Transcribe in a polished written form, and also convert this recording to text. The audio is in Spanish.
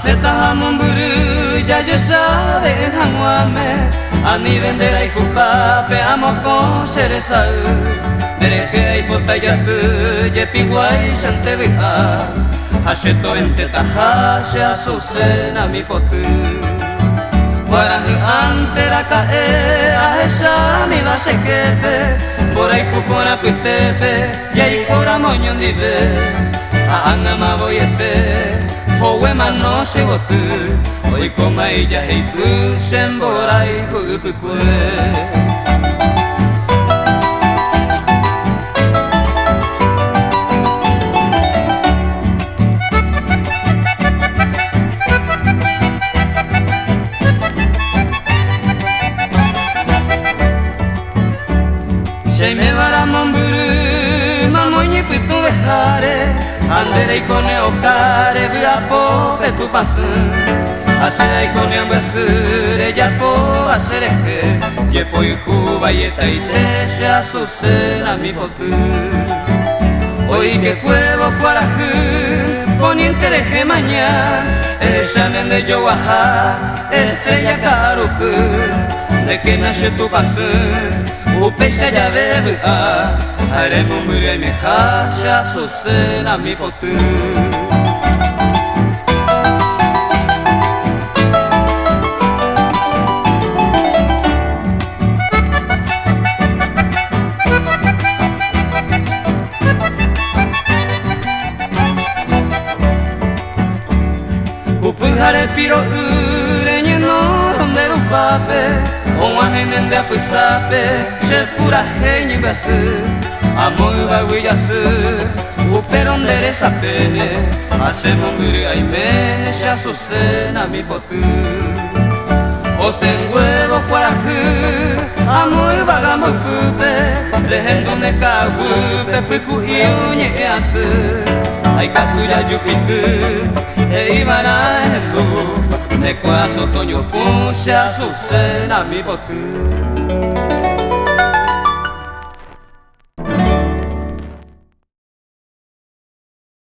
Maceta jamón burú, ya yo sabe janguame. Ani vendera y jupape, amo con cereza. Dereje y botella tu, yepi guay chante vija. Hasheto ente tajashe azucena mi potu. Guarajú antera cae, a esa mi va se quepe. Por ahí cupora pitepe, ya y cora moño nive. A angama voy Howe mano se gotu, hoy coma ella y tu sembora y jugupukue. Se me va la momburu, mamoñi pitu dejare. Andere ikone okare biapo betu pasun. Asera ikone ambasure japo asereke. Yepo ijuba yeta iteshe azucena mi potu. Hoy que cuevo cuarajú, poniente deje mañana. Examen de Yoaha, estrella carucu. De que nace tu pasun, upecha ya bebe a. Haremos mure me hasha azucena mi potu. Upujare piro ureño no donde lo pape. Uma henende apusape, se pura genio basu. Amor baguillasu, uperondere sapene. Hacemos mure aime, se azucena mi potu. Osen huevo cuarajú, amor bagamo pupe. Lejendo ne kagupe, puku iuñe asu. Ay kakuya yupitu, e ibara helu. Ne corazón toño pucha azucena mi potu.